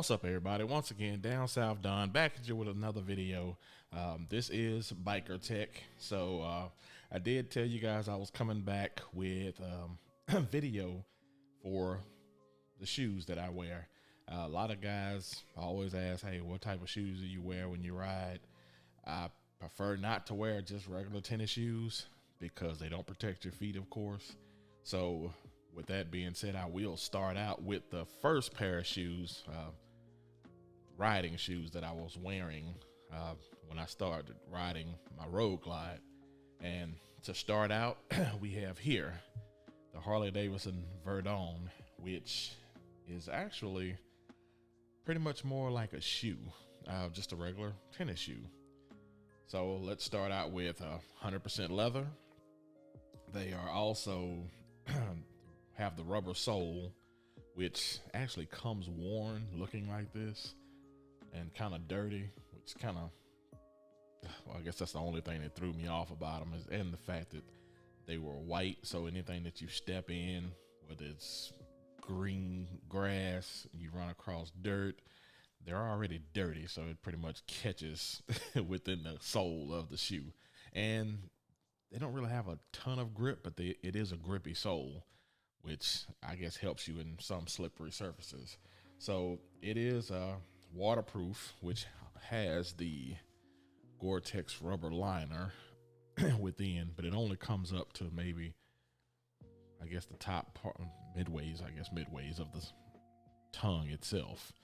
What's up, everybody? Once again, Down South Don back at you with another video. This is Biker Tech. I did tell you guys I was coming back with a video for the shoes that I wear. A lot of guys always ask, hey, what type of shoes do you wear when you ride? I prefer not to wear just regular tennis shoes because they don't protect your feet, of course. So with that being said, I will start out with the first pair of shoes, riding shoes that I was wearing when I started riding my road glide. And to start out, we have here the Harley-Davidson Verdon, which is actually pretty much more like a shoe, just a regular tennis shoe. So let's start out with 100% leather. They are also have the rubber sole, which actually comes worn looking like this and kind of dirty, which kind of, well, I guess that's the only thing that threw me off about them, and the fact that they were white. So anything that you step in, whether it's green grass, you run across dirt, they're already dirty. So it pretty much catches within the sole of the shoe. And they don't really have a ton of grip, but it is a grippy sole, which I guess helps you in some slippery surfaces. So it is waterproof, which has the Gore-Tex rubber liner within, but it only comes up to maybe, I guess, the top part, midways of the tongue itself.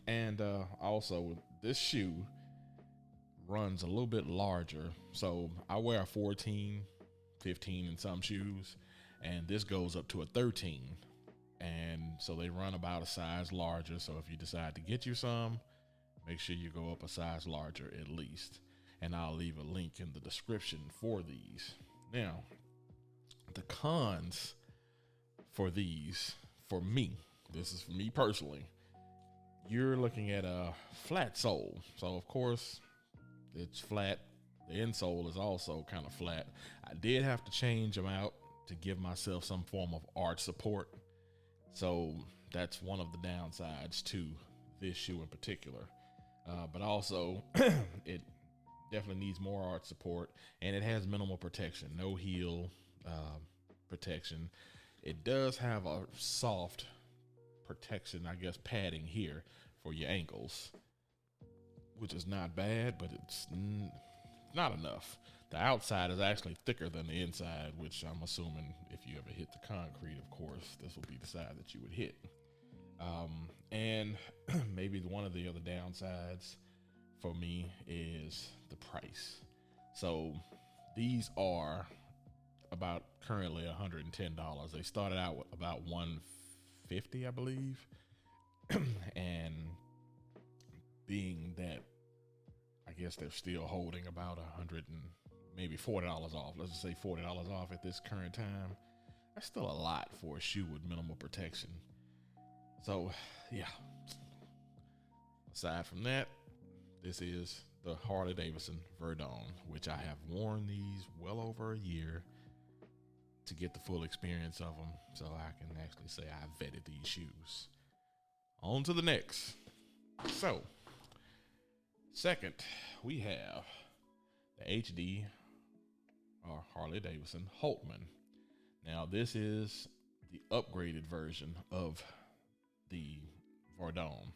And also this shoe runs a little bit larger. So I wear a 14, 15 in some shoes, and this goes up to a 13. And so they run about a size larger. So if you decide to get you some, make sure you go up a size larger at least. And I'll leave a link in the description for these. Now, the cons for these, for me, this is for me personally, you're looking at a flat sole. So of course it's flat. The insole is also kind of flat. I did have to change them out to give myself some form of arch support. So that's one of the downsides to this shoe in particular. But also it definitely needs more arch support, and it has minimal protection, no heel protection. It does have a soft protection, I guess, padding here for your ankles, which is not bad, but it's not enough. The outside is actually thicker than the inside, which I'm assuming if you ever hit the concrete, of course, this will be the side that you would hit. And maybe one of the other downsides for me is the price. So these are about currently $110. They started out with about $150, I believe. And being that, I guess they're still holding about $100 and maybe $40 off. Let's just say $40 off at this current time. That's still a lot for a shoe with minimal protection. So yeah, aside from that, this is the Harley-Davidson Verdon, which I have worn these well over a year to get the full experience of them. So I can actually say I vetted these shoes. On to the next. So second, we have the HD or Harley-Davidson Holtman. Now this is the upgraded version of the Verdon.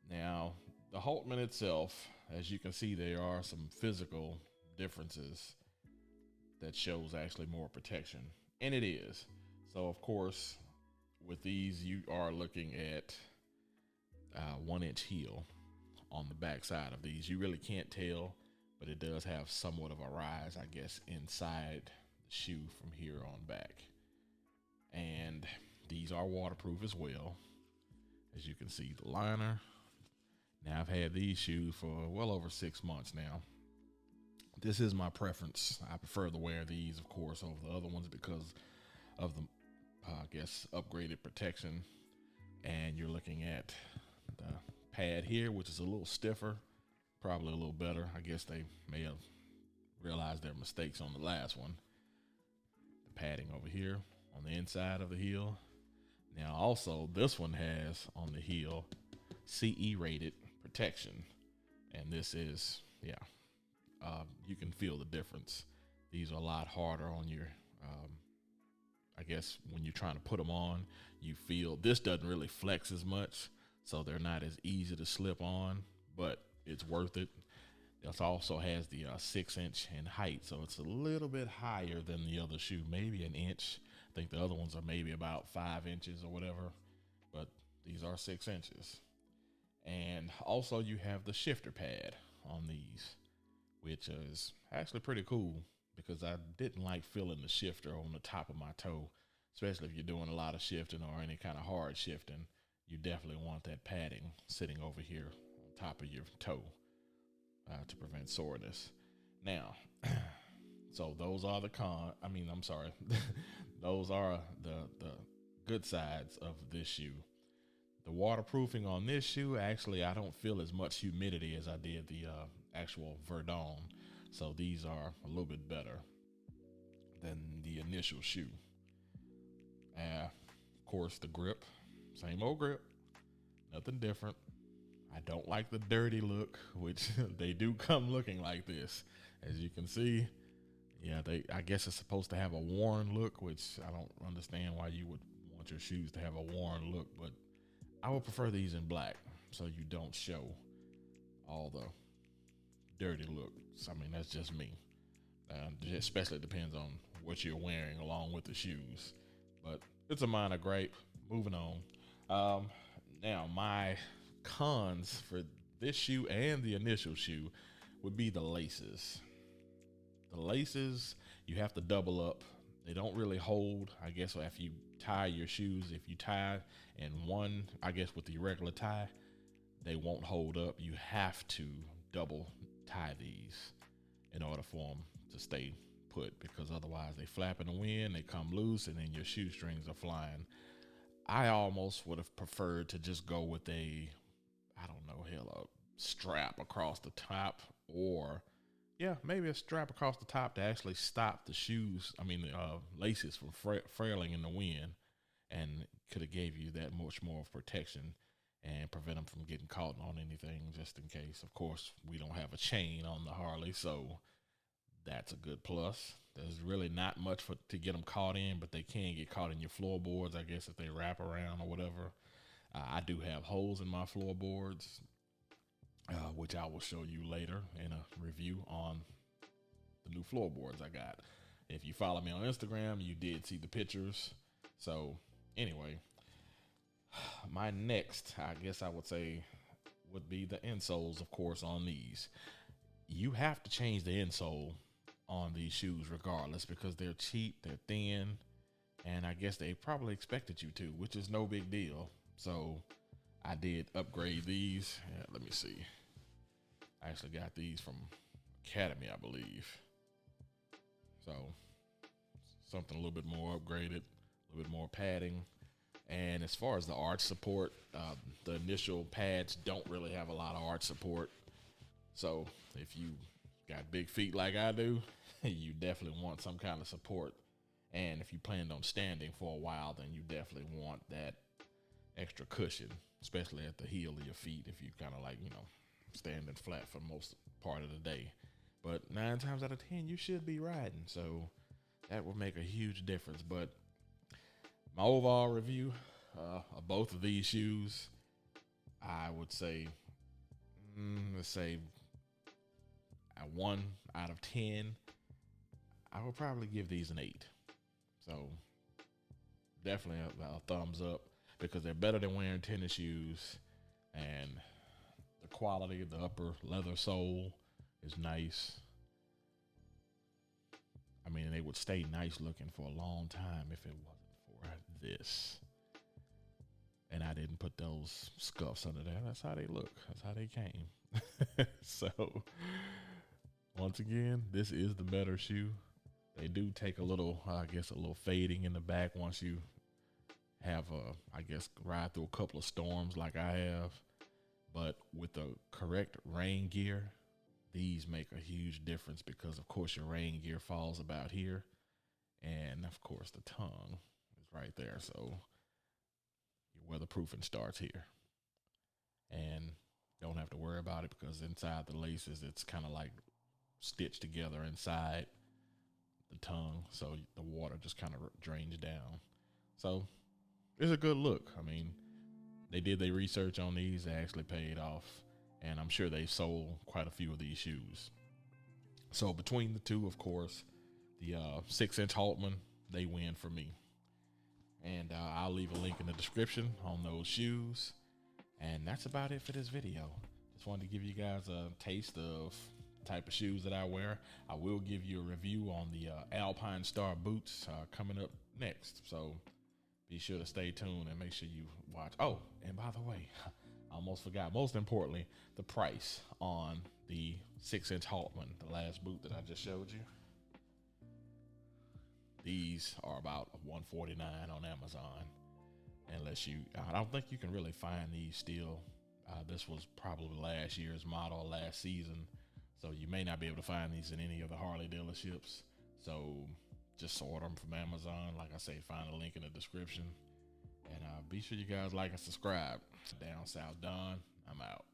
Now the Holtman itself, as you can see, there are some physical differences that shows actually more protection, and it is. So of course with these you are looking at 1-inch heel on the back side of these. You really can't tell, but it does have somewhat of a rise, I guess, inside the shoe from here on back. And these are waterproof as well. As you can see, the liner. Now I've had these shoes for well over 6 months now. This is my preference. I prefer to wear these, of course, over the other ones because of the, I guess, upgraded protection. And you're looking at the pad here, which is a little stiffer, probably a little better. I guess they may have realized their mistakes on the last one. The padding over here on the inside of the heel. Now, also, this one has on the heel CE rated protection, and this is, yeah, you can feel the difference. These are a lot harder on your, I guess, when you're trying to put them on. You feel this doesn't really flex as much, so they're not as easy to slip on, but it's worth it. It also has the 6 inch in height, so it's a little bit higher than the other shoe, maybe an inch. I think the other ones are maybe about 5 inches or whatever, but these are 6 inches. And also, you have the shifter pad on these, which is actually pretty cool because I didn't like feeling the shifter on the top of my toe, especially if you're doing a lot of shifting or any kind of hard shifting. You definitely want that padding sitting over here on top of your toe to prevent soreness. Now, so those are the I'm sorry, those are the good sides of this shoe. The waterproofing on this shoe, actually, I don't feel as much humidity as I did the actual Verdon. So these are a little bit better than the initial shoe. Of course, the grip, same old grip, nothing different. I don't like the dirty look, which they do come looking like this. As you can see, yeah, I guess it's supposed to have a worn look, which I don't understand why you would want your shoes to have a worn look, but I would prefer these in black so you don't show all the dirty looks. I mean, that's just me. Especially depends on what you're wearing along with the shoes. But it's a minor gripe. Moving on. Now, my cons for this shoe and the initial shoe would be the laces. The laces, you have to double up. They don't really hold. I guess if you tie your shoes, if you tie in one, I guess with the regular tie, they won't hold up. You have to double tie these in order for them to stay put, because otherwise they flap in the wind, they come loose, and then your shoestrings are flying. I almost would have preferred to just go with a strap across the top, or maybe a strap across the top to actually stop the laces from frailing in the wind, and could have gave you that much more of protection and prevent them from getting caught on anything, just in case. Of course, we don't have a chain on the Harley, so that's a good plus. There's really not much to get them caught in, but they can get caught in your floorboards, I guess, if they wrap around or whatever. I do have holes in my floorboards, which I will show you later in a review on the new floorboards I got. If you follow me on Instagram, you did see the pictures. So anyway, my next, I guess I would say, would be the insoles, of course, on these. You have to change the insole on these shoes regardless, because they're cheap, they're thin, and I guess they probably expected you to, which is no big deal. So I did upgrade these. Let me see. I actually got these from Academy, I believe. So something a little bit more upgraded, a little bit more padding. And as far as the arch support, the initial pads don't really have a lot of arch support. So if you got big feet like I do, you definitely want some kind of support. And if you planned on standing for a while, then you definitely want that extra cushion, especially at the heel of your feet if you kind of standing flat for most part of the day. But 9 times out of 10, you should be riding. So that will make a huge difference. But my overall review of both of these shoes, I would say, let's say, a 1 out of 10, I would probably give these an 8. So definitely a thumbs up, because they're better than wearing tennis shoes, and the quality of the upper leather sole is nice. I mean, they would stay nice looking for a long time if it wasn't for this. And I didn't put those scuffs under there. That's how they look. That's how they came. So once again, this is the better shoe. They do take a little fading in the back once you have ride through a couple of storms like I have. But with the correct rain gear, these make a huge difference, because of course your rain gear falls about here, and of course the tongue is right there. So your weatherproofing starts here. And don't have to worry about it because inside the laces, it's kind of like stitched together inside the tongue. So the water just kind of drains down. So it's a good look. I mean, they did their research on these. They actually paid off. And I'm sure they sold quite a few of these shoes. So between the two, of course, the 6-inch Holtman, they win for me. And I'll leave a link in the description on those shoes. And that's about it for this video. Just wanted to give you guys a taste of the type of shoes that I wear. I will give you a review on the Alpine Star boots coming up next. So be sure to stay tuned and make sure you watch. Oh, and by the way, I almost forgot, most importantly, the price on the 6-inch Holtman, the last boot that I just showed you. These are about $149 on Amazon. Unless I don't think you can really find these still. This was probably last year's model, last season. So you may not be able to find these in any of the Harley dealerships. So just order them from Amazon. Like I say, find a link in the description. And be sure you guys like and subscribe. Down South Don, I'm out.